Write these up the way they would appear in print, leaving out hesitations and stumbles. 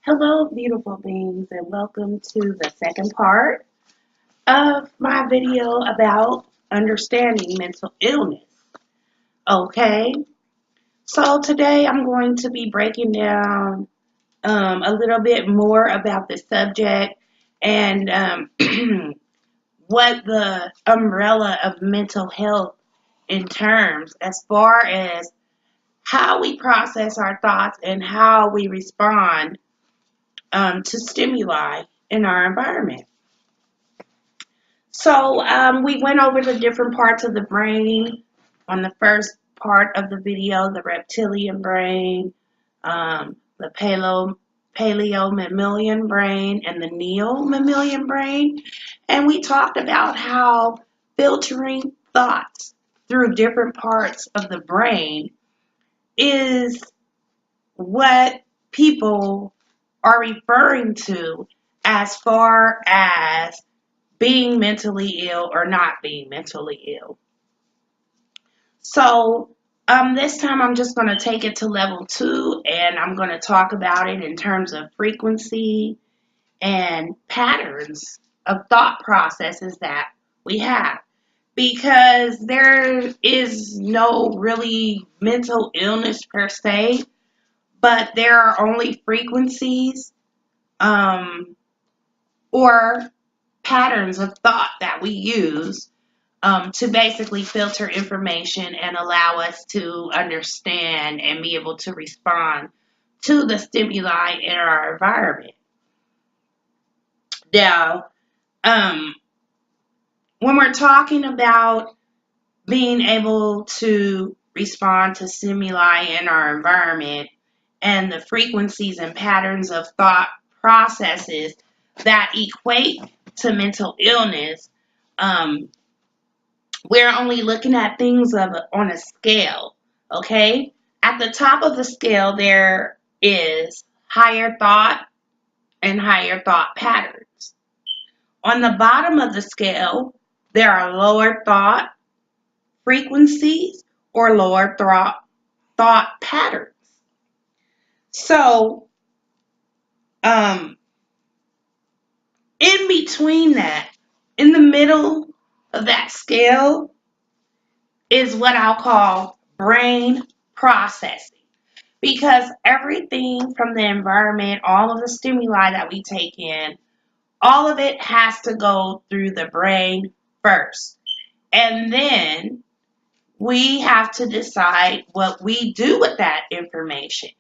Hello, beautiful beings, and welcome to the second part of my video about understanding mental illness. Okay, so today I'm going to be breaking down a little bit more about the subject and what the umbrella of mental health in terms as far as how we process our thoughts and how we respond to stimuli in our environment. So we went over the different parts of the brain on the first part of the video, the reptilian brain, the paleo-mammalian brain, and the neo-mammalian brain. And we talked about how filtering thoughts through different parts of the brain is what people are referring to as far as being mentally ill or not being mentally ill. So this time I'm just going to take it to level 2 and I'm going to talk about it in terms of frequency and patterns of thought processes that we have. Because there is no really mental illness per se, but there are only frequencies or patterns of thought that we use to basically filter information and allow us to understand and be able to respond to the stimuli in our environment. Now, when we're talking about being able to respond to stimuli in our environment and the frequencies and patterns of thought processes that equate to mental illness, we're only looking at things on a scale, okay? At the top of the scale, there is higher thought and higher thought patterns. On the bottom of the scale, there are lower thought frequencies or lower thought patterns. So, in between that, in the middle of that scale, is what I'll call brain processing. Because everything from the environment, all of the stimuli that we take in, all of it has to go through the brain first. And then we have to decide what we do with that information,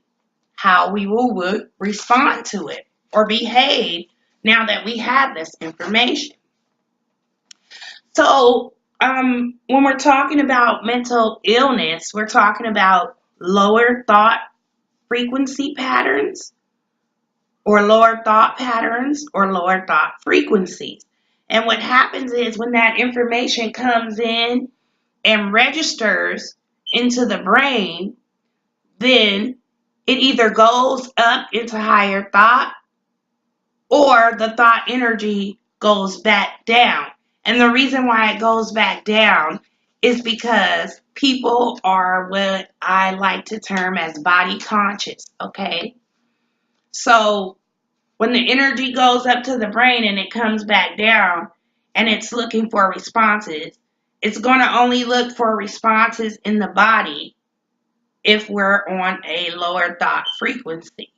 how we will respond to it or behave now that we have this information. So, when we're talking about mental illness, we're talking about lower thought frequency patterns or lower thought patterns or lower thought frequencies. And what happens is when that information comes in and registers into the brain, then it either goes up into higher thought or the thought energy goes back down. And the reason why it goes back down is because people are what I like to term as body conscious, okay? So when the energy goes up to the brain and it comes back down and it's looking for responses, it's going to only look for responses in the body if we're on a lower thought frequency.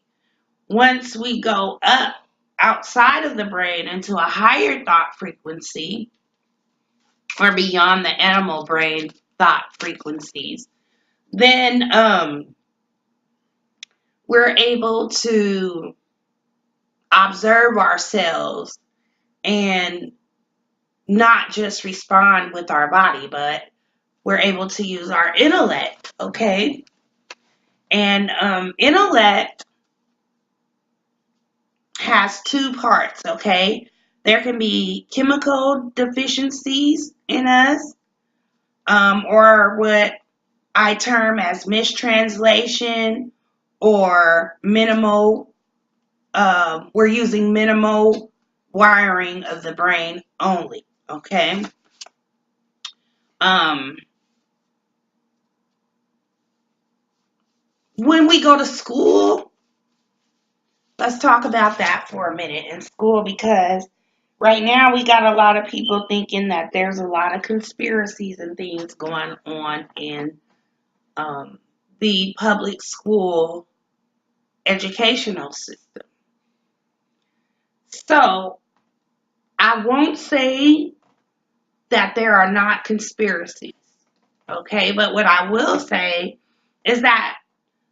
Once we go up outside of the brain into a higher thought frequency or beyond the animal brain thought frequencies, then we're able to observe ourselves and not just respond with our body, but we're able to use our intellect, okay? And intellect has two parts, okay? There can be chemical deficiencies in us, or what I term as mistranslation or minimal, we're using minimal wiring of the brain only, okay? When we go to school, let's talk about that for a minute in school, because right now we got a lot of people thinking that there's a lot of conspiracies and things going on in the public school educational system. So I won't say that there are not conspiracies, okay? But what I will say is that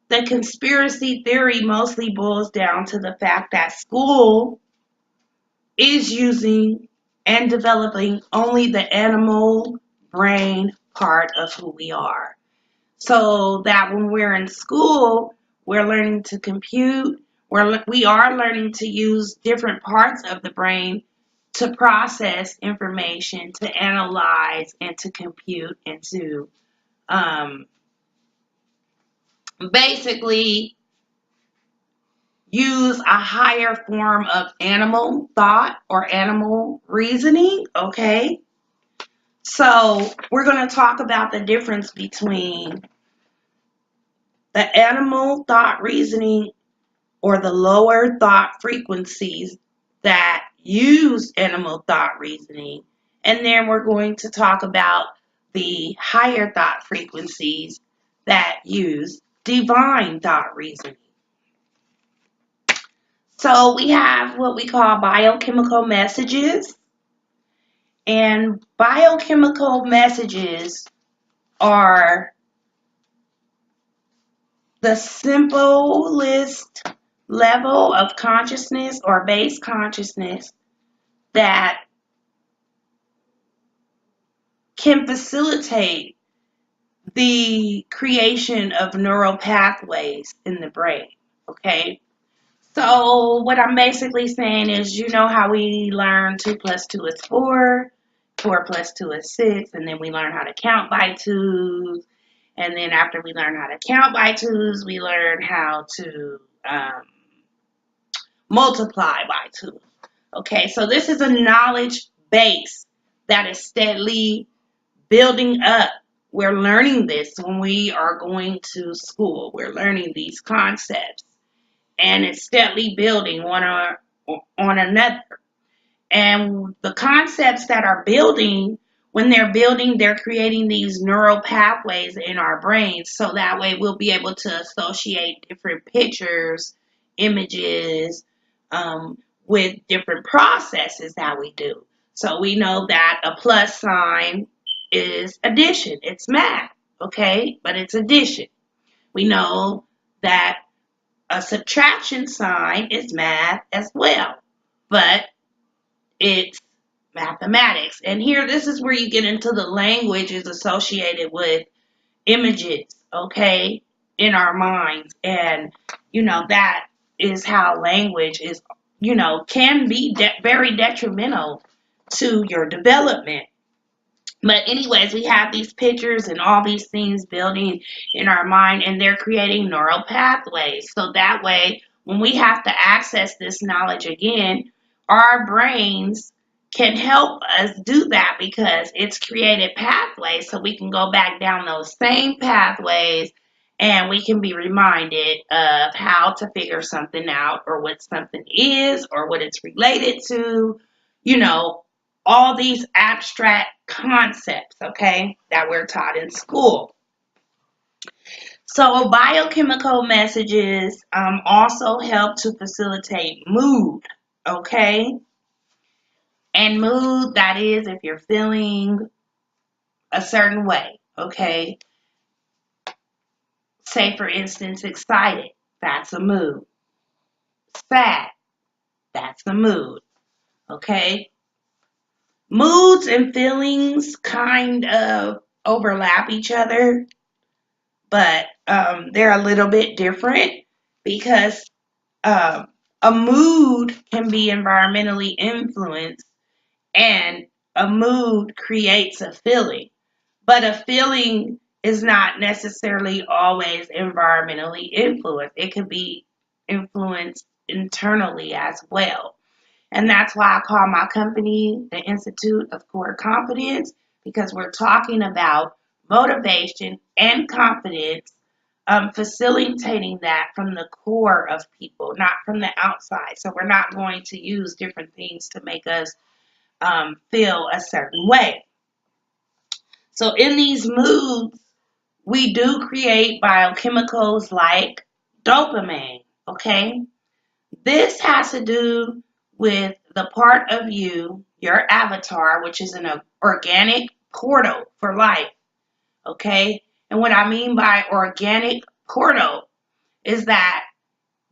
the conspiracy theory mostly boils down to the fact that school is using and developing only the animal brain part of who we are. So that when we're in school, we're learning to compute, we are learning to use different parts of the brain to process information, to analyze, and to compute, and to basically use a higher form of animal thought or animal reasoning, okay? So we're going to talk about the difference between the animal thought reasoning or the lower thought frequencies that use animal thought reasoning. And then we're going to talk about the higher thought frequencies that use divine thought reasoning. So we have what we call biochemical messages. And biochemical messages are the simplest level of consciousness or base consciousness that can facilitate the creation of neural pathways in the brain, okay? So what I'm basically saying is, you know how we learn 2 plus 2 is 4, 4 plus 2 is 6, and then we learn how to count by twos. And then after we learn how to count by twos, we learn how to multiply by 2. Okay, so this is a knowledge base that is steadily building up. We're learning this when we are going to school. We're learning these concepts, and it's steadily building one on another. And the concepts that are building, when they're building, they're creating these neural pathways in our brains, so that way we'll be able to associate different pictures, images, with different processes that we do. So we know that a plus sign is addition. It's math, okay? But it's addition. We know that a subtraction sign is math as well, but it's mathematics. And here, this is where you get into the languages associated with images, okay, in our minds. And, that is how language is, can be very detrimental to your development. But anyways, we have these pictures and all these things building in our mind, and they're creating neural pathways. So that way, when we have to access this knowledge again, our brains can help us do that because it's created pathways, so we can go back down those same pathways and we can be reminded of how to figure something out, or what something is, or what it's related to, all these abstract concepts, okay, that we're taught in school. So biochemical messages also help to facilitate mood, okay? And mood, that is if you're feeling a certain way, okay? Say, for instance, excited, that's a mood. Sad, that's a mood, okay? Moods and feelings kind of overlap each other, but they're a little bit different because a mood can be environmentally influenced, and a mood creates a feeling. But a feeling is not necessarily always environmentally influenced. It can be influenced internally as well. And that's why I call my company the Institute of Core Confidence, because we're talking about motivation and confidence facilitating that from the core of people, not from the outside. So we're not going to use different things to make us feel a certain way. So in these moods, we do create biochemicals like dopamine, okay? This has to do with the part of you, your avatar, which is an organic portal for life, okay? And what I mean by organic portal is that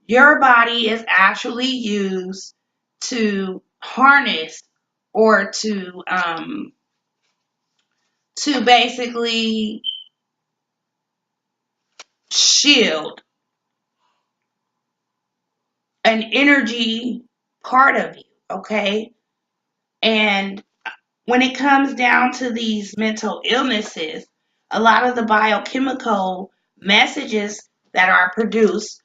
your body is actually used to harness or to basically shield an energy part of you, okay? And when it comes down to these mental illnesses, a lot of the biochemical messages that are produced,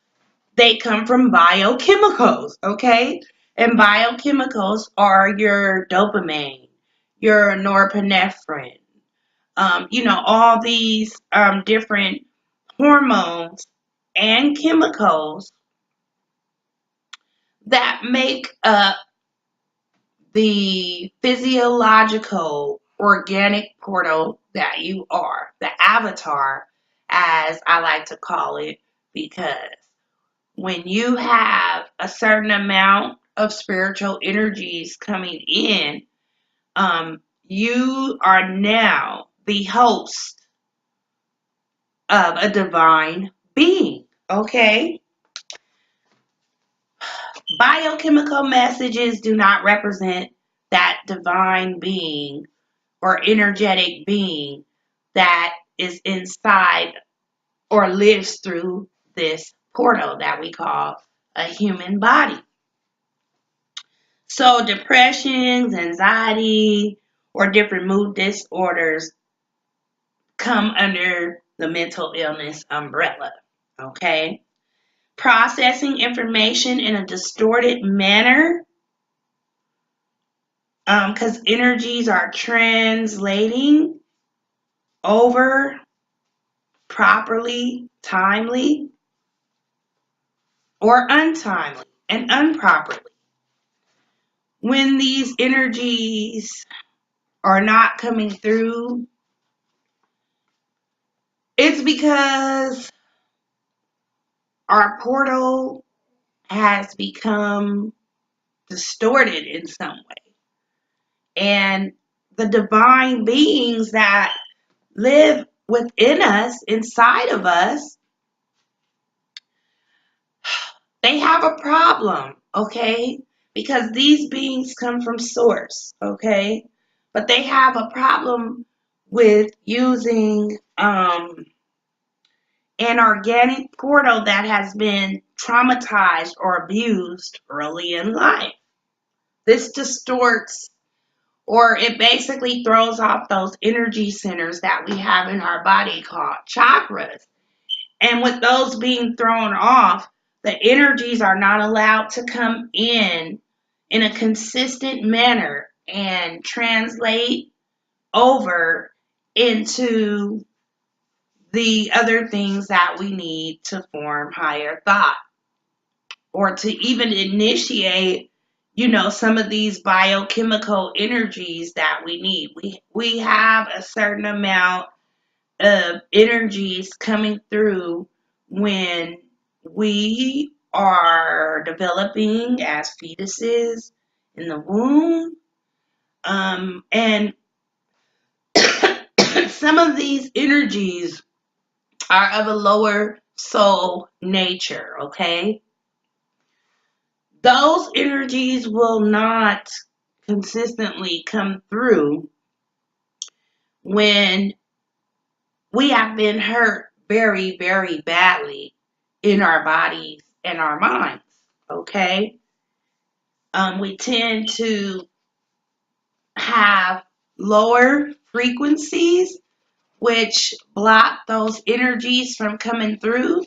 they come from biochemicals, okay? And biochemicals are your dopamine, your norepinephrine, all these different hormones and chemicals that make up the physiological organic portal that you are, the avatar, as I like to call it, because when you have a certain amount of spiritual energies coming in, you are now the host of a divine being, okay? Biochemical messages do not represent that divine being or energetic being that is inside or lives through this portal that we call a human body. So depressions, anxiety, or different mood disorders come under the mental illness umbrella, okay? Processing information in a distorted manner, because energies are translating over properly, timely, or untimely and improperly. When these energies are not coming through, it's because our portal has become distorted in some way. And the divine beings that live within us, inside of us, they have a problem, okay? Because these beings come from source, okay? But they have a problem with using an organic portal that has been traumatized or abused early in life. This distorts, or it basically throws off those energy centers that we have in our body called chakras. And with those being thrown off, the energies are not allowed to come in a consistent manner and translate over into the other things that we need to form higher thought or to even initiate, some of these biochemical energies that we need. We have a certain amount of energies coming through when we are developing as fetuses in the womb. And some of these energies are of a lower soul nature, okay? Those energies will not consistently come through when we have been hurt very, very badly in our bodies and our minds, okay? We tend to have lower frequencies, which block those energies from coming through,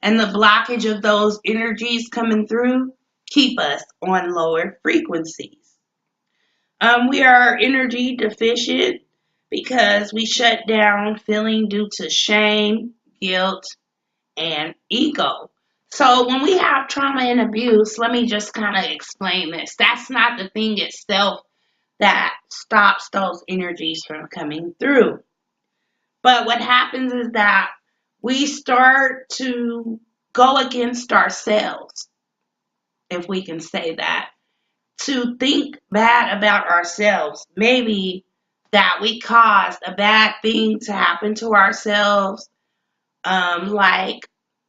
and the blockage of those energies coming through keep us on lower frequencies. We are energy deficient because we shut down feeling due to shame, guilt, and ego. So when we have trauma and abuse, let me just kind of explain this. That's not the thing itself that stops those energies from coming through. But what happens is that we start to go against ourselves, if we can say that, to think bad about ourselves. Maybe that we caused a bad thing to happen to ourselves, like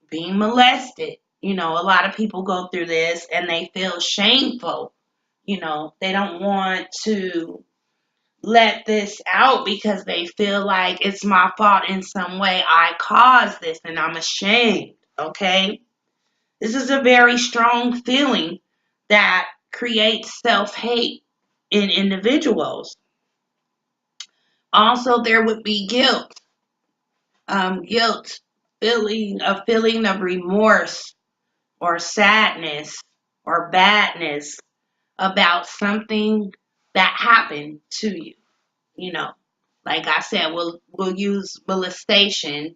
being molested. A lot of people go through this and they feel shameful. They don't want to let this out because they feel like it's my fault in some way. I caused this and I'm ashamed. Okay? This is a very strong feeling that creates self hate in individuals. Also, there would be guilt. Guilt, a feeling of remorse or sadness or badness about something that happened to you. You know, like I said, we'll use molestation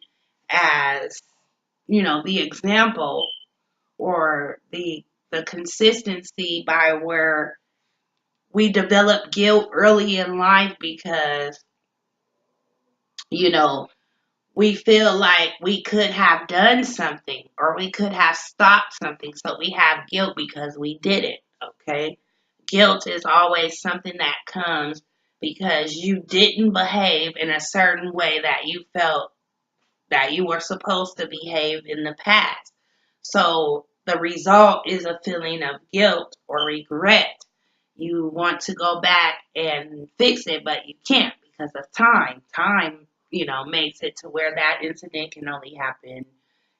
as the example, or the consistency by where we develop guilt early in life because you know we feel like we could have done something or we could have stopped something, so we have guilt because we did it. Okay, guilt is always something that comes because you didn't behave in a certain way that you felt that you were supposed to behave in the past. So the result is a feeling of guilt or regret. You want to go back and fix it, but you can't because of time. Time, makes it to where that incident can only happen,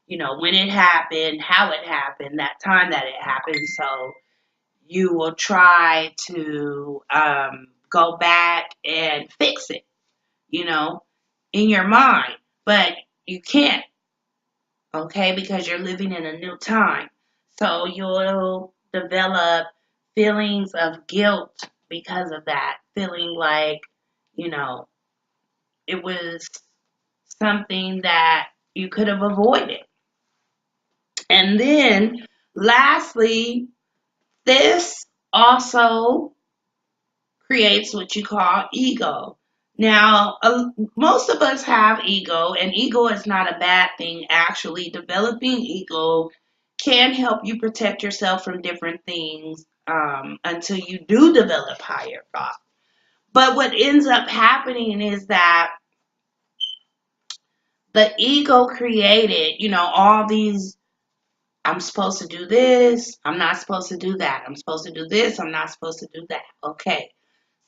when it happened, how it happened, that time that it happened. So you will try to go back and fix it, you know, in your mind, but you can't, okay, because you're living in a new time. So you'll develop feelings of guilt because of that, feeling like, you know, it was something that you could have avoided. And then lastly, this also creates what you call ego. Now, most of us have ego, and ego is not a bad thing. Actually, developing ego can help you protect yourself from different things until you do develop higher thought. But what ends up happening is that the ego created, all these, I'm supposed to do this, I'm not supposed to do that, I'm supposed to do this, I'm not supposed to do that. Okay.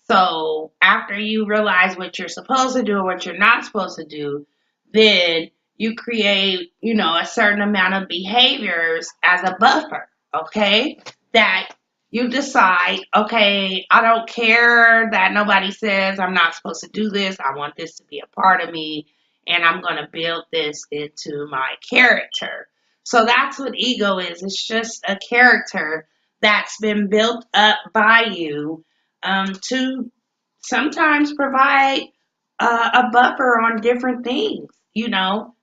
So after you realize what you're supposed to do and what you're not supposed to do, then you create, a certain amount of behaviors as a buffer, okay? That you decide, okay, I don't care that nobody says I'm not supposed to do this. I want this to be a part of me, and I'm going to build this into my character. So that's what ego is. It's just a character that's been built up by you to sometimes provide a buffer on different things,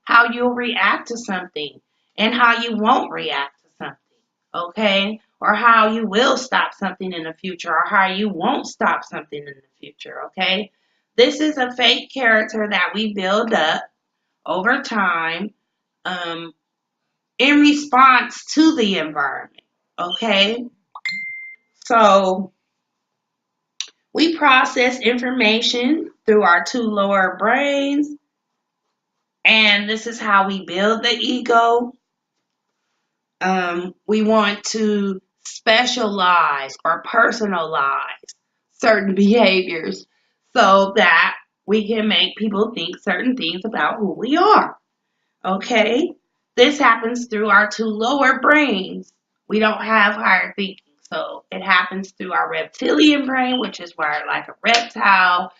how you'll react to something and how you won't react to something, okay? Or how you will stop something in the future or how you won't stop something in the future, okay? This is a fake character that we build up over time um, in response to the environment, okay? So, we process information through our two lower brains, and this is how we build the ego. We want to specialize or personalize certain behaviors so that we can make people think certain things about who we are. Okay? This happens through our two lower brains. We don't have higher thinking. So it happens through our reptilian brain, which is wired like a reptile,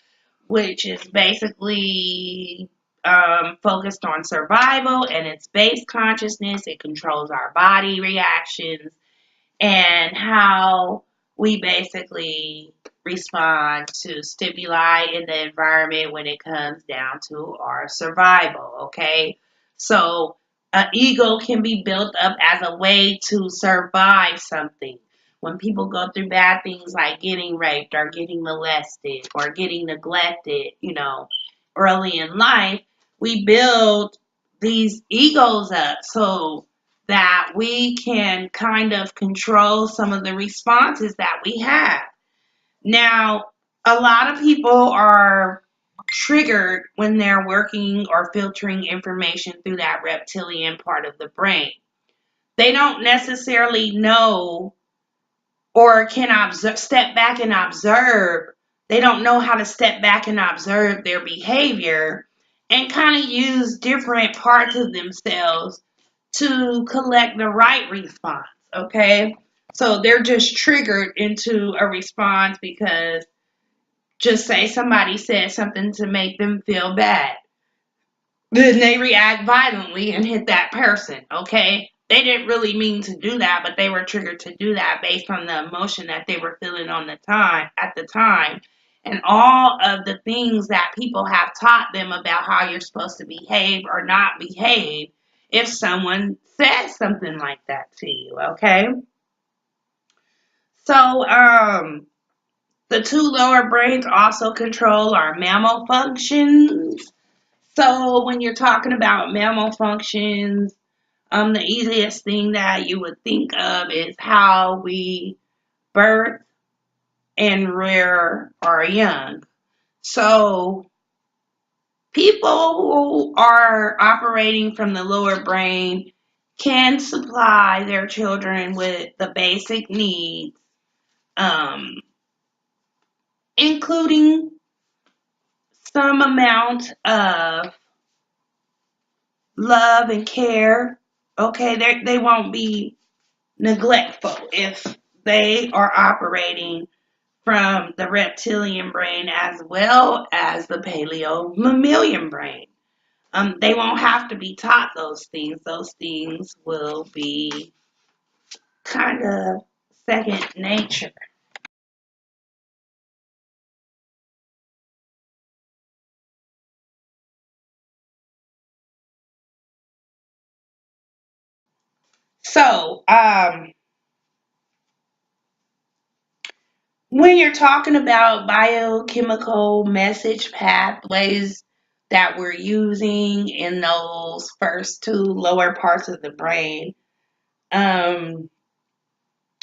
which is basically focused on survival and it's base consciousness. It controls our body reactions and how we basically respond to stimuli in the environment when it comes down to our survival. Okay, so ego can be built up as a way to survive something. When people go through bad things like getting raped or getting molested or getting neglected, early in life, we build these egos up so that we can kind of control some of the responses that we have. Now, a lot of people are triggered when they're working or filtering information through that reptilian part of the brain. They don't necessarily know or can step back and observe. They don't know how to step back and observe their behavior and kind of use different parts of themselves to collect the right response, okay? So they're just triggered into a response because, just say somebody said something to make them feel bad. Then they react violently and hit that person, okay? They didn't really mean to do that, but they were triggered to do that based on the emotion that they were feeling at the time. And all of the things that people have taught them about how you're supposed to behave or not behave if someone says something like that to you, okay? So, the two lower brains also control our mammal functions. So when you're talking about mammal functions, the easiest thing that you would think of is how we birth and rear our young. So people who are operating from the lower brain can supply their children with the basic needs, um, including some amount of love and care. Okay, they won't be neglectful if they are operating from the reptilian brain as well as the paleo mammalian brain. They won't have to be taught those things. Those things will be kind of second nature. So, when you're talking about biochemical message pathways that we're using in those first two lower parts of the brain, um,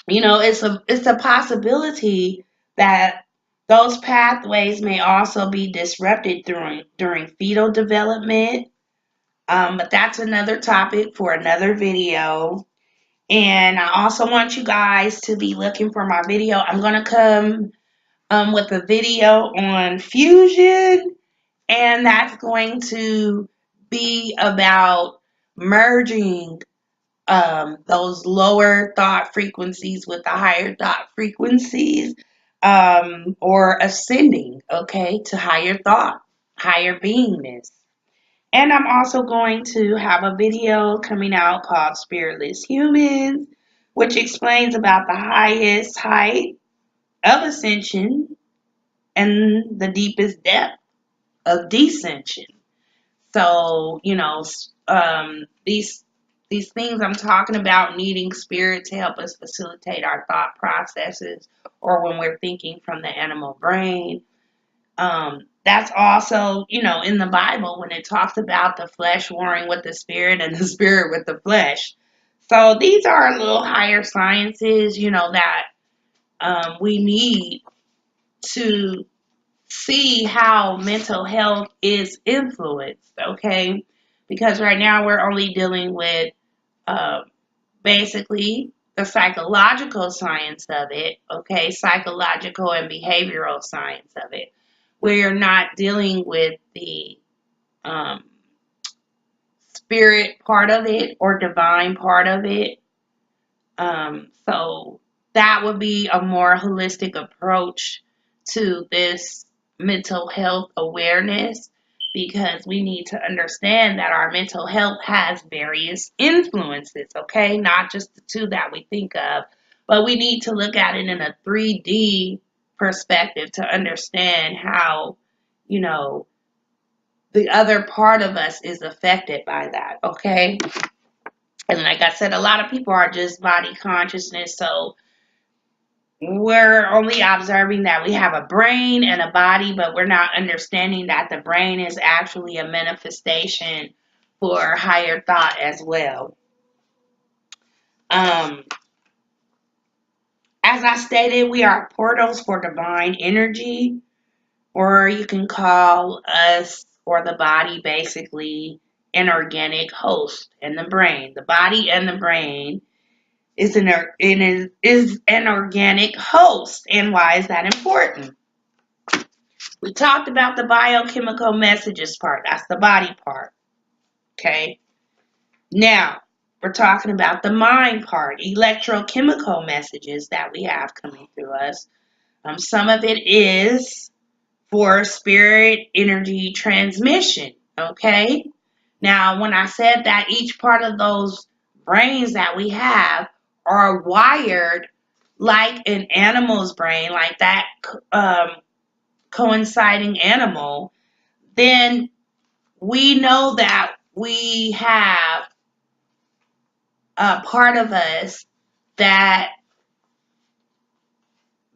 it's a possibility that those pathways may also be disrupted during fetal development. But that's another topic for another video. And I also want you guys to be looking for my video. I'm gonna come with a video on fusion, and that's going to be about merging those lower thought frequencies with the higher thought frequencies, or ascending, okay, to higher thought, higher beingness. And I'm also going to have a video coming out called Spiritless Humans, which explains about the highest height of ascension and the deepest depth of descension. So, these things I'm talking about, needing spirit to help us facilitate our thought processes, or when we're thinking from the animal brain. That's also, in the Bible when it talks about the flesh warring with the spirit and the spirit with the flesh. So these are a little higher sciences, that we need to see how mental health is influenced, okay? Because right now we're only dealing with uh, basically the psychological science of it, okay? Psychological and behavioral science of it. We're not dealing with the um, spirit part of it or divine part of it. So that would be a more holistic approach to this mental health awareness, because we need to understand that our mental health has various influences, okay? Not just the two that we think of, but we need to look at it in a 3D perspective to understand how, you know, the other part of us is affected by that, okay? And like I said, a lot of people are just body consciousness, so we're only observing that we have a brain and a body, but we're not understanding that the brain is actually a manifestation for higher thought as well. Um, as I stated, we are portals for divine energy, or you can call us or the body basically an organic host in the brain. The body and the brain is an organic host. And why is that important? We talked about the biochemical messages part. That's the body part. Okay. Now, we're talking about the mind part, electrochemical messages that we have coming through us. Some of it is for spirit energy transmission. Okay. Now, when I said that each part of those brains that we have are wired like an animal's brain, like that coinciding animal, then we know that we have a part of us that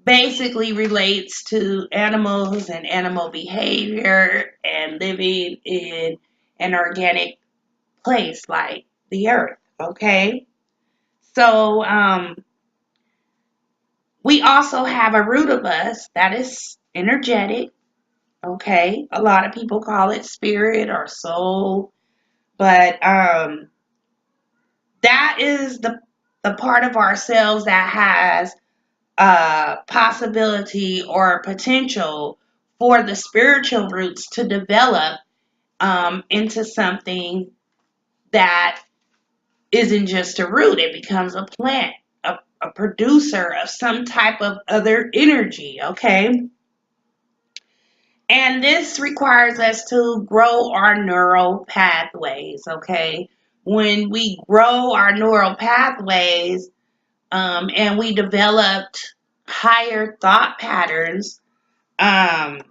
basically relates to animals and animal behavior and living in an organic place like the earth. Okay. So we also have a root of us that is energetic. Okay. A lot of people call it spirit or soul, but that is the part of ourselves that has possibility or potential for the spiritual roots to develop into something that isn't just a root. It becomes a plant, a producer of some type of other energy, okay? And this requires us to grow our neural pathways, okay? When we grow our neural pathways, and we developed higher thought patterns, um,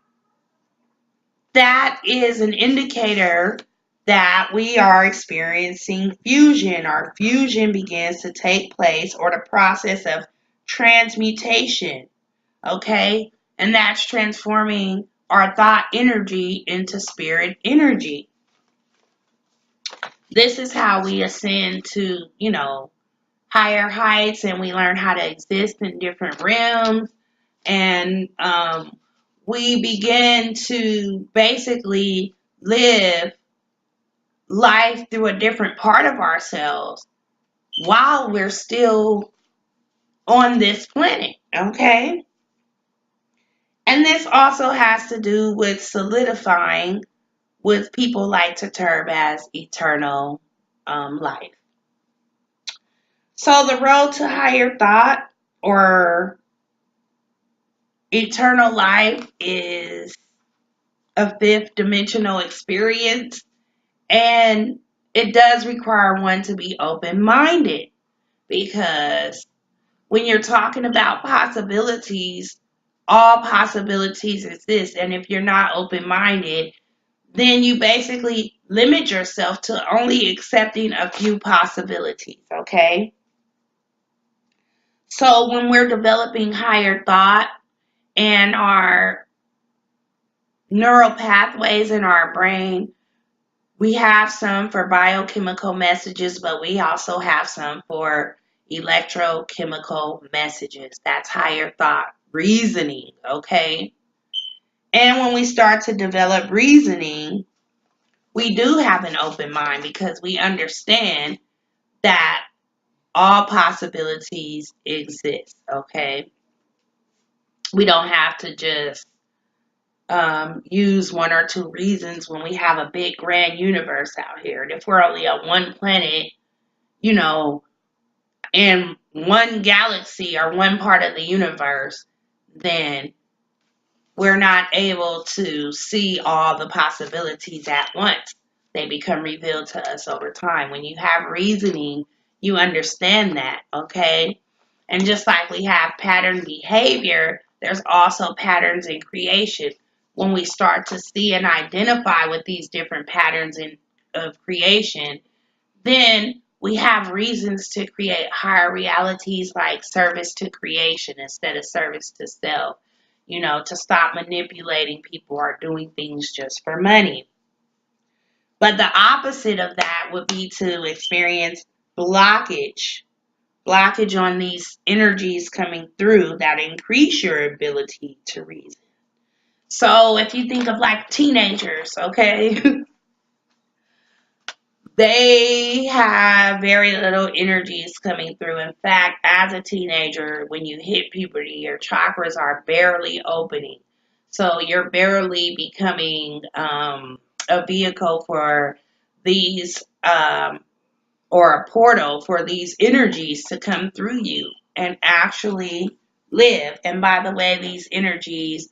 that is an indicator that we are experiencing fusion. Our fusion begins to take place, or the process of transmutation, okay? And that's transforming our thought energy into spirit energy. This is how we ascend to, higher heights, and we learn how to exist in different realms, and we begin to basically live life through a different part of ourselves while we're still on this planet, okay? And this also has to do with solidifying what people like to term as eternal life. So the road to higher thought or eternal life is a fifth dimensional experience, and it does require one to be open-minded, because when you're talking about possibilities, all possibilities exist, and if you're not open-minded, then you basically limit yourself to only accepting a few possibilities, okay? So when we're developing higher thought and our neural pathways in our brain, we have some for biochemical messages, but we also have some for electrochemical messages. That's higher thought, reasoning, okay? And when we start to develop reasoning, we do have an open mind because we understand that all possibilities exist, okay? We don't have to just use one or two reasons when we have a big grand universe out here. And if we're only on one planet, in one galaxy or one part of the universe, then we're not able to see all the possibilities at once. They become revealed to us over time. When you have reasoning, you understand that, okay? And just like we have pattern behavior, there's also patterns in creation. When we start to see and identify with these different patterns of creation, then we have reasons to create higher realities like service to creation instead of service to self. To stop manipulating people or doing things just for money. But the opposite of that would be to experience blockage. Blockage on these energies coming through that increase your ability to reason. So if you think of like teenagers, okay, they have very little energies coming through. In fact, as a teenager, when you hit puberty, your chakras are barely opening. So you're barely becoming a vehicle for these, or a portal for these energies to come through you and actually live. And by the way, these energies,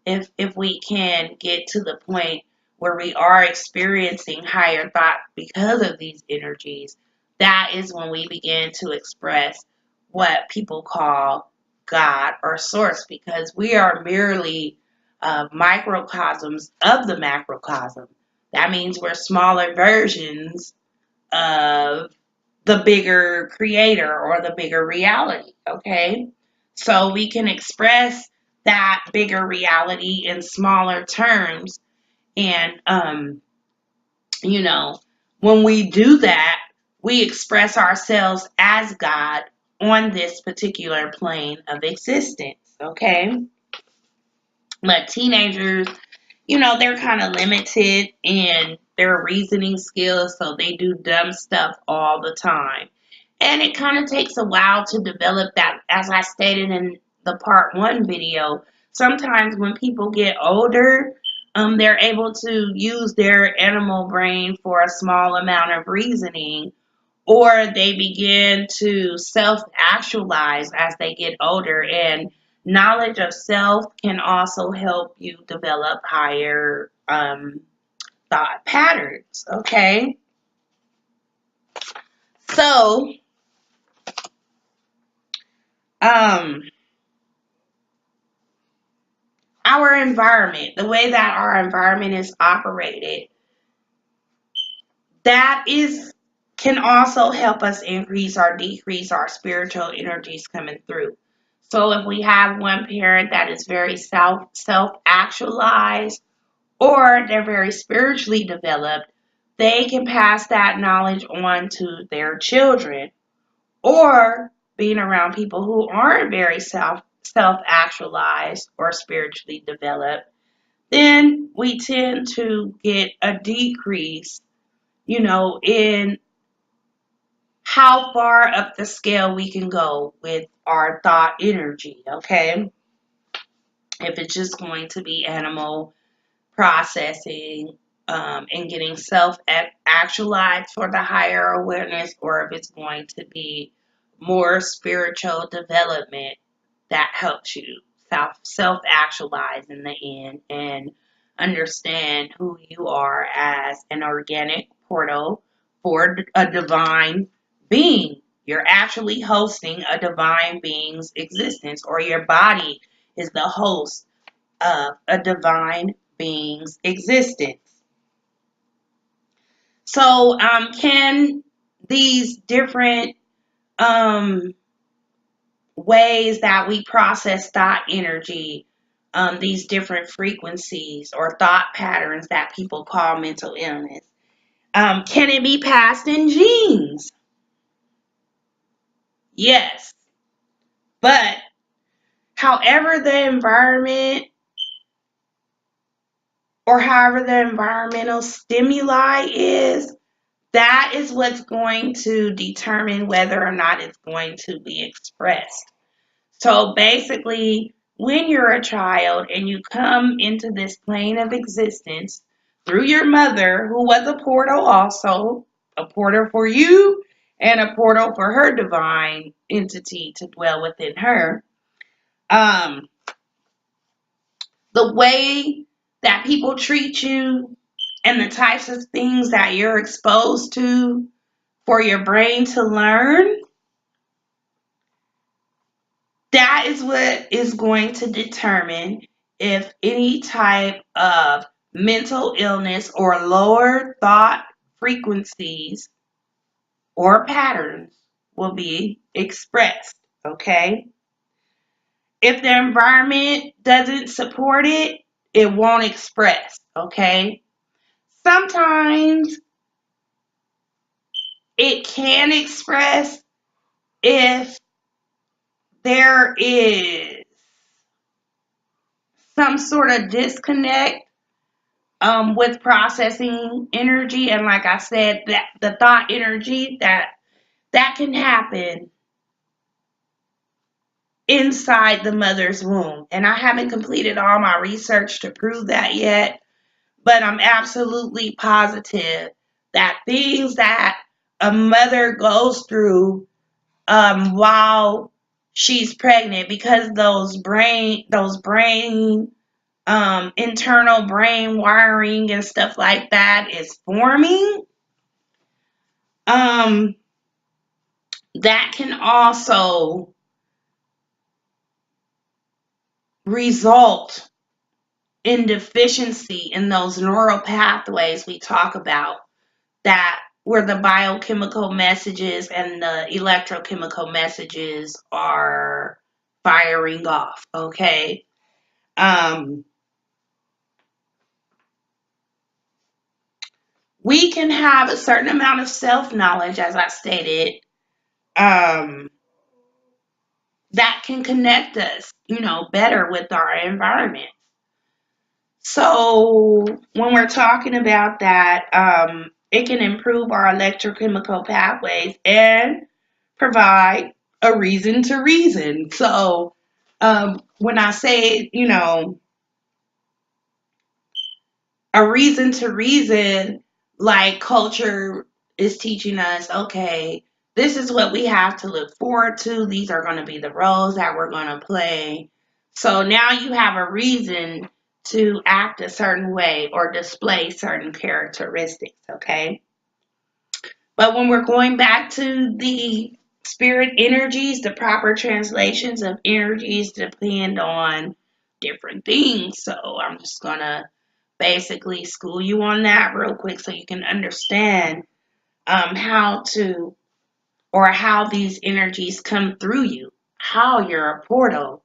if we can get to the point where we are experiencing higher thought because of these energies, that is when we begin to express what people call God or source, because we are merely microcosms of the macrocosm. That means we're smaller versions of the bigger creator or the bigger reality, okay? So we can express that bigger reality in smaller terms. And, you know, when we do that, we express ourselves as God on this particular plane of existence, okay? But teenagers, they're kind of limited in their reasoning skills, so they do dumb stuff all the time. And it kind of takes a while to develop that, as I stated in the part one video. Sometimes when people get older, they're able to use their animal brain for a small amount of reasoning, or they begin to self-actualize as they get older. And knowledge of self can also help you develop higher thought patterns. Okay, so um, our environment, the way that our environment is operated, that is can also help us increase or decrease our spiritual energies coming through. So if we have one parent that is very self actualized, or they're very spiritually developed, they can pass that knowledge on to their children. Or being around people who aren't very self actualized or spiritually developed, then we tend to get a decrease, in how far up the scale we can go with our thought energy, okay? If it's just going to be animal processing, and getting self actualized for the higher awareness, or if it's going to be more spiritual development that helps you self actualize in the end and understand who you are as an organic portal for a divine being. You're actually hosting a divine being's existence, or your body is the host of a divine being's existence. So, can these different ways that we process thought energy, these different frequencies or thought patterns that people call mental illness, can it be passed in genes? Yes. But however the environment or however the environmental stimuli is, that is what's going to determine whether or not it's going to be expressed. So basically, when you're a child and you come into this plane of existence through your mother, who was a portal also, a portal for you and a portal for her divine entity to dwell within her, um, the way that people treat you and the types of things that you're exposed to for your brain to learn, that is what is going to determine if any type of mental illness or lower thought frequencies or patterns will be expressed, okay? If the environment doesn't support it, it won't express, okay? Sometimes it can express if there is some sort of disconnect with processing energy, and like I said, that the thought energy that can happen inside the mother's womb. And I haven't completed all my research to prove that yet, but I'm absolutely positive that things that a mother goes through while she's pregnant, because those brain internal brain wiring and stuff like that is forming, um, that can also result in deficiency in those neural pathways we talk about, that where the biochemical messages and the electrochemical messages are firing off, okay? Um, we can have a certain amount of self-knowledge, as I stated, um, that can connect us, better with our environment. So when we're talking about that, it can improve our electrochemical pathways and provide a reason to reason. So when I say, a reason to reason, like culture is teaching us, okay, this is what we have to look forward to. These are going to be the roles that we're going to play. So now you have a reason to act a certain way or display certain characteristics, okay? But when we're going back to the spirit energies, the proper translations of energies depend on different things. So I'm just going to basically school you on that real quick so you can understand how to, or how these energies come through you, how you're a portal,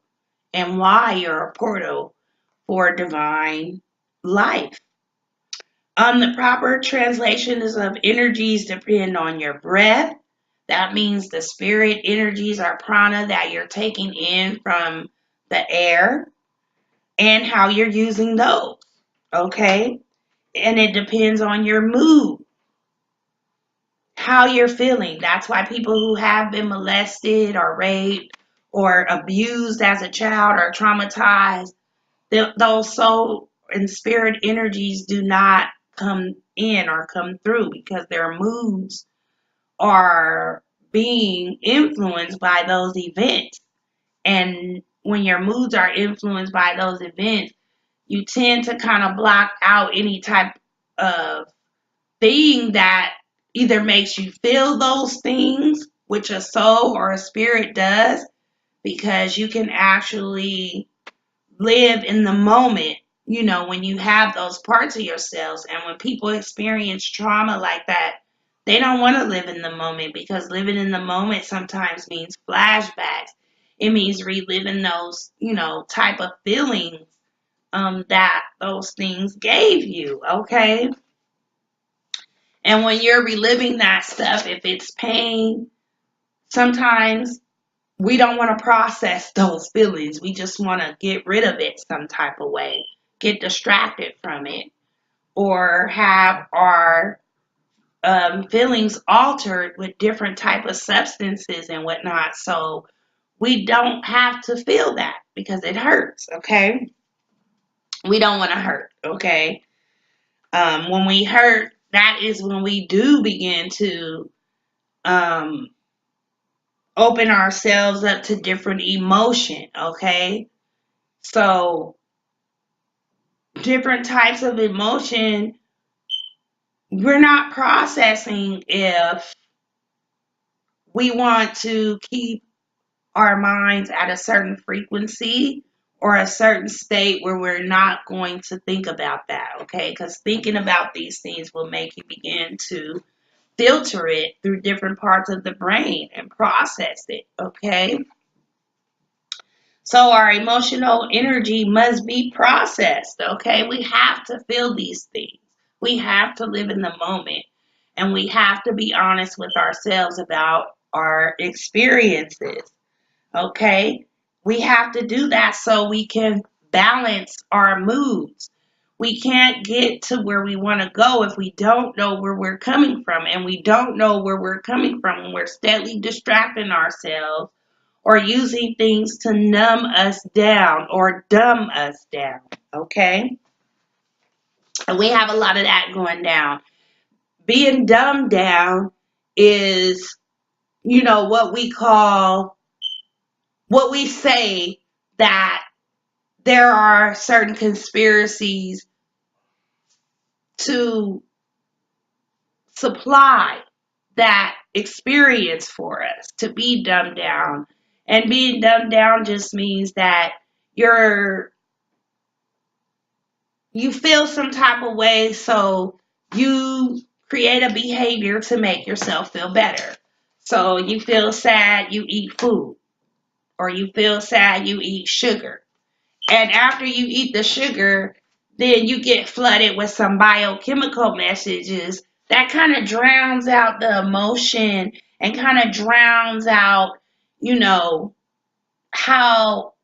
and why you're a portal for divine life. The proper translations of energies depend on your breath. That means the spirit energies are prana that you're taking in from the air, and how you're using those. Okay? And it depends on your mood, how you're feeling. That's why people who have been molested or raped or abused as a child or traumatized, those soul and spirit energies do not come in or come through because their moods are being influenced by those events. And when your moods are influenced by those events, you tend to kind of block out any type of thing that either makes you feel those things, which a soul or a spirit does, because you can actually live in the moment, when you have those parts of yourselves. And when people experience trauma like that, they don't want to live in the moment, because living in the moment sometimes means flashbacks. It means reliving those, type of feelings that those things gave you, okay? And when you're reliving that stuff, if it's pain, sometimes we don't want to process those feelings. We just want to get rid of it some type of way, get distracted from it, or have our feelings altered with different type of substances and whatnot. So we don't have to feel that because it hurts, okay? We don't want to hurt, okay? When we hurt, that is when we do begin to um, open ourselves up to different emotion, okay? So different types of emotion we're not processing if we want to keep our minds at a certain frequency or a certain state where we're not going to think about that, okay? Because thinking about these things will make you begin to filter it through different parts of the brain and process it, okay? So our emotional energy must be processed, okay? We have to feel these things. We have to live in the moment, and we have to be honest with ourselves about our experiences, okay? We have to do that so we can balance our moods. We can't get to where we want to go if we don't know where we're coming from, and we don't know where we're coming from when we're steadily distracting ourselves or using things to numb us down or dumb us down, okay? And we have a lot of that going down. Being dumbed down is, what we call, what we say that there are certain conspiracies to supply that experience for us to be dumbed down. And being dumbed down just means that you're you feel some type of way, so you create a behavior to make yourself feel better. So you feel sad, you eat food, or you feel sad, you eat sugar. And after you eat the sugar, then you get flooded with some biochemical messages that kind of drowns out the emotion and kind of drowns out, you know, how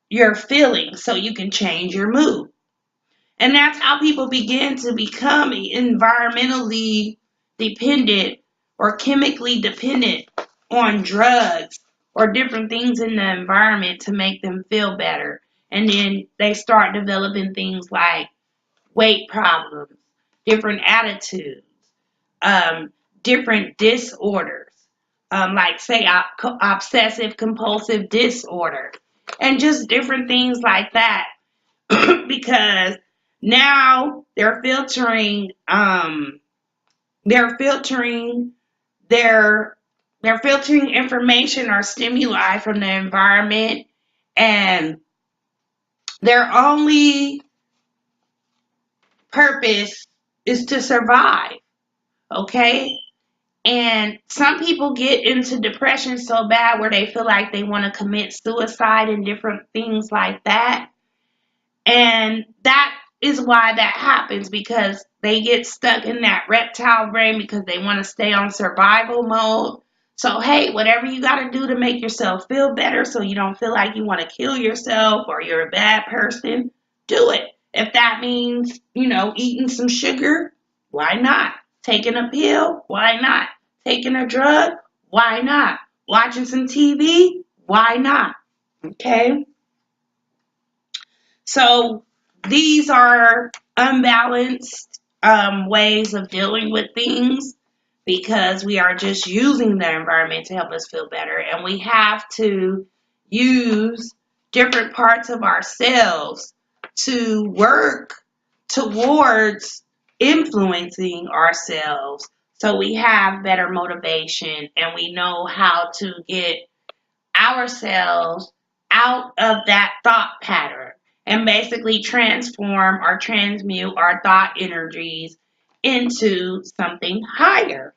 you're feeling so you can change your mood. And that's how people begin to become environmentally dependent or chemically dependent on drugs or different things in the environment to make them feel better. And then they start developing things like weight problems, different attitudes, different disorders, like say obsessive compulsive disorder, and just different things like that. Because now they're filtering their they're filtering information or stimuli from the environment, and their only purpose is to survive, okay? And some people get into depression so bad where they feel like they want to commit suicide and different things like that. And that is why that happens, because they get stuck in that reptile brain because they want to stay on survival mode. So, hey, whatever you got to do to make yourself feel better so you don't feel like you want to kill yourself or you're a bad person, do it. If that means, eating some sugar, why not? Taking a pill, why not? Taking a drug, why not? Watching some TV, why not? Okay? So these are unbalanced ways of dealing with things because we are just using the environment to help us feel better. And we have to use different parts of ourselves to work towards influencing ourselves so we have better motivation and we know how to get ourselves out of that thought pattern and basically transform or transmute our thought energies into something higher.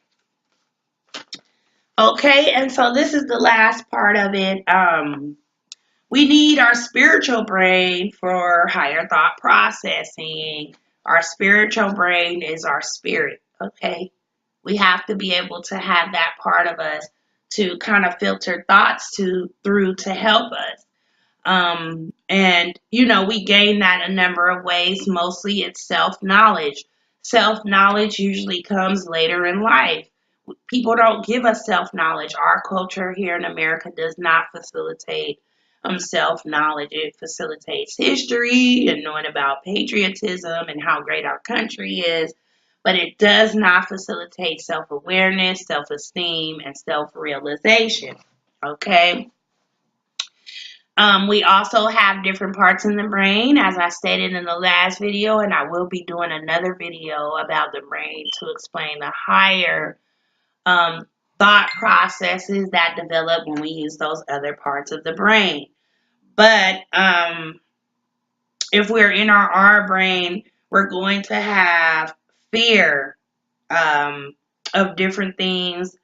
Okay, and so this is the last part of it. We need our spiritual brain for higher thought processing. Our spiritual brain is our spirit, okay? We have to be able to have that part of us to kind of filter thoughts through to help us. And we gain that a number of ways. Mostly it's self-knowledge. Self-knowledge usually comes later in life. People don't give us self-knowledge. Our culture here in America does not facilitate self-knowledge. It facilitates history and knowing about patriotism and how great our country is, but it does not facilitate self-awareness, self-esteem, and self-realization. Okay? We also have different parts in the brain, as I stated in the last video, and I will be doing another video about the brain to explain the higher thought processes that develop when we use those other parts of the brain. But if we're in our brain, we're going to have fear, of different things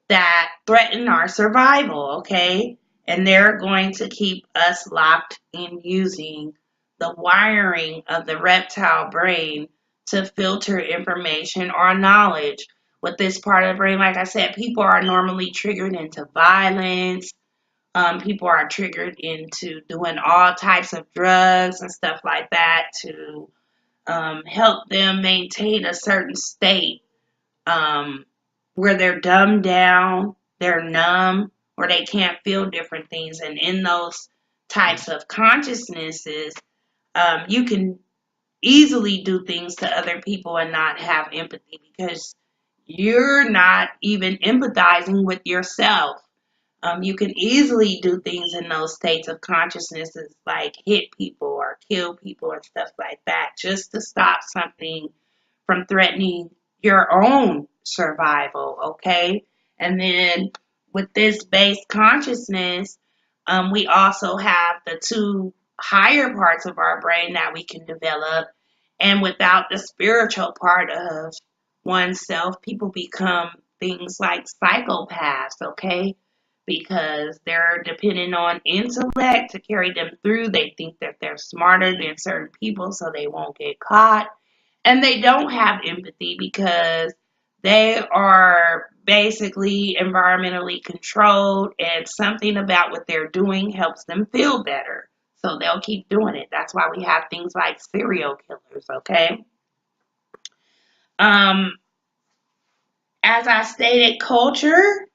that threaten our survival, okay? And they're going to keep us locked in using the wiring of the reptile brain to filter information or knowledge. With this part of the brain, like I said, people are normally triggered into violence. People are triggered into doing all types of drugs and stuff like that to help them maintain a certain state um, where they're dumbed down, they're numb, or they can't feel different things. And in those types of consciousnesses, you can easily do things to other people and not have empathy because you're not even empathizing with yourself. You can easily do things in those states of consciousnesses like hit people or kill people and stuff like that just to stop something from threatening your own survival, okay? And then with this base consciousness, we also have the two higher parts of our brain that we can develop. And without the spiritual part of oneself, people become things like psychopaths, okay? Because they're dependent on intellect to carry them through. They think that they're smarter than certain people, so they won't get caught. And they don't have empathy because they are basically environmentally controlled, and something about what they're doing helps them feel better. So they'll keep doing it. That's why we have things like serial killers, okay? Um, as I stated, culture,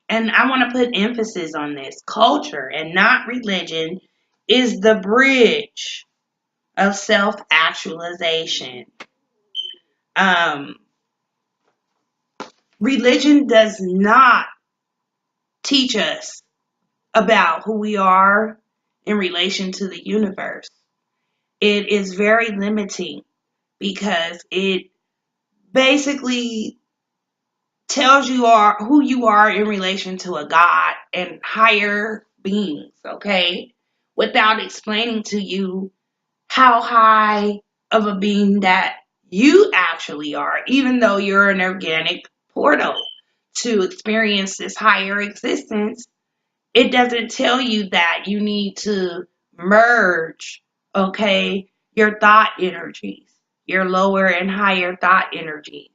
and I want to put emphasis on this, culture and not religion is the bridge of self-actualization. Um, Religion does not teach us about who we are in relation to the universe. It is very limiting because it basically tells you who you are in relation to a God and higher beings, okay? Without explaining to you how high of a being that you actually are, even though you're an organic portal to experience this higher existence. It doesn't tell you that you need to merge, okay, your thought energies, your lower and higher thought energies.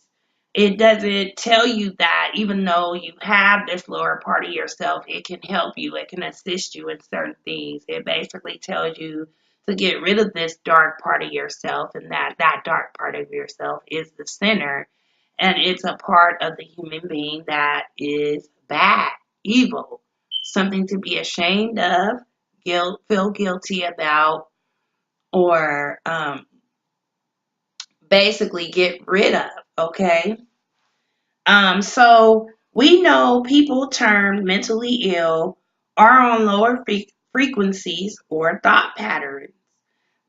It doesn't tell you that even though you have this lower part of yourself, it can help you, it can assist you in certain things. It basically tells you to get rid of this dark part of yourself, and that dark part of yourself is the center, and it's a part of the human being that is bad, evil, something to be ashamed of, feel guilty about, or basically get rid of, okay? So we know people termed mentally ill are on lower frequencies or thought patterns.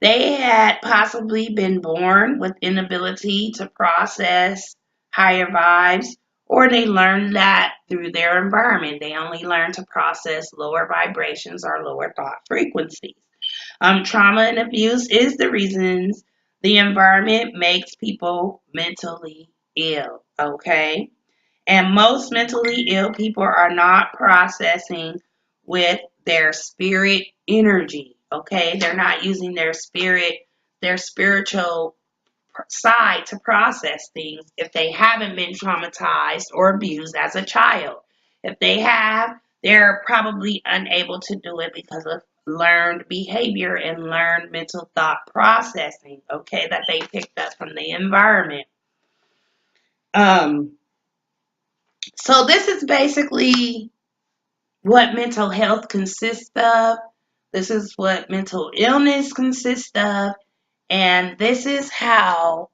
They had possibly been born with inability to process higher vibes, or they learned that through their environment. They only learn to process lower vibrations or lower thought frequencies. Trauma and abuse is the reasons the environment makes people mentally ill, okay? And most mentally ill people are not processing with their spirit energy, okay? They're not using their spirit, their spiritual side to process things if they haven't been traumatized or abused as a child. If they have, they're probably unable to do it because of learned behavior and learned mental thought processing, okay, that they picked up from the environment. Um, so this is basically what mental health consists of. This is what mental illness consists of. And this is how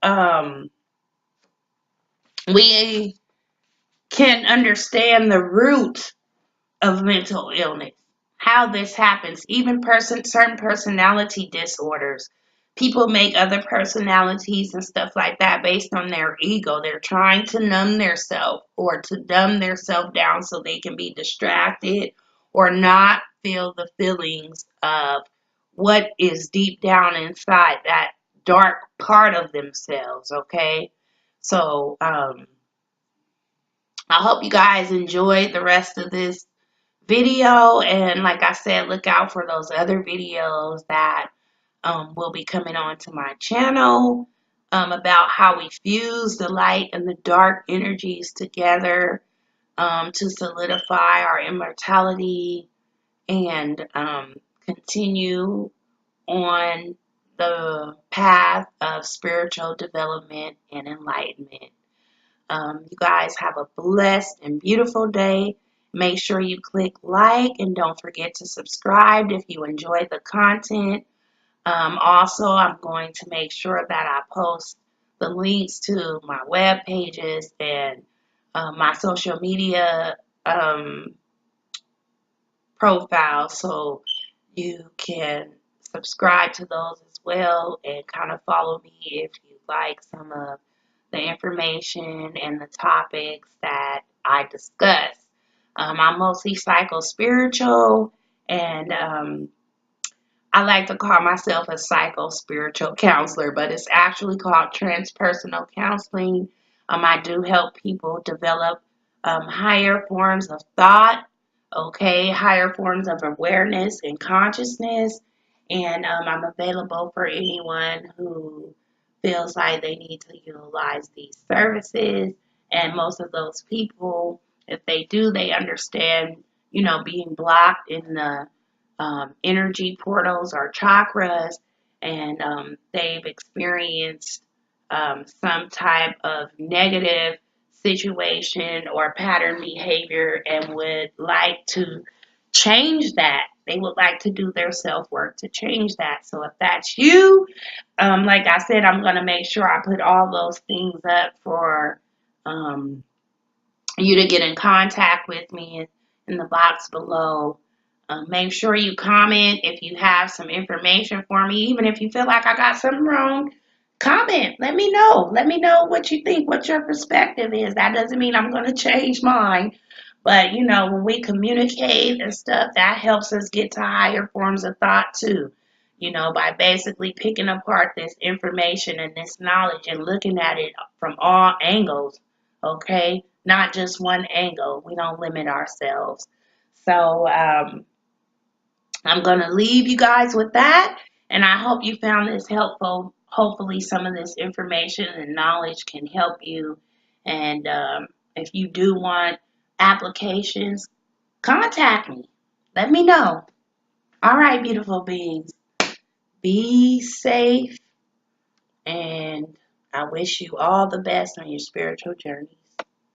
we can understand the root of mental illness, how this happens, even certain personality disorders. People make other personalities and stuff like that based on their ego. They're trying to numb themselves or to dumb themselves down so they can be distracted or not feel the feelings of what is deep down inside that dark part of themselves, okay? So, I hope you guys enjoyed the rest of this video. And like I said, look out for those other videos that will be coming onto my channel about how we fuse the light and the dark energies together to solidify our immortality and continue on the path of spiritual development and enlightenment. You guys have a blessed and beautiful day. Make sure you click like and don't forget to subscribe if you enjoyed the content. Also, I'm going to make sure that I post the links to my web pages and my social media profile, so you can subscribe to those as well and kind of follow me if you like some of the information and the topics that I discuss. I'm mostly psychospiritual, and I like to call myself a psychospiritual counselor, but it's actually called transpersonal counseling. I do help people develop higher forms of thought, okay, higher forms of awareness and consciousness, and I'm available for anyone who feels like they need to utilize these services. And most of those people, if they do, they understand, being blocked in the energy portals or chakras, and they've experienced some type of negative situation or pattern behavior and would like to change that. They would like to do their self work to change that. So if that's you, like I said, I'm going to make sure I put all those things up for you to get in contact with me in the box below. Make sure you comment if you have some information for me. Even if you feel like I got something wrong, comment. Let me know. Let me know what you think, what your perspective is. That doesn't mean I'm going to change mine. But, when we communicate and stuff, that helps us get to higher forms of thought too. By basically picking apart this information and this knowledge and looking at it from all angles, okay? Not just one angle. We don't limit ourselves. So, I'm going to leave you guys with that, and I hope you found this helpful. Hopefully, some of this information and knowledge can help you. And if you do want applications, contact me. Let me know. All right, beautiful beings. Be safe, and I wish you all the best on your spiritual journey.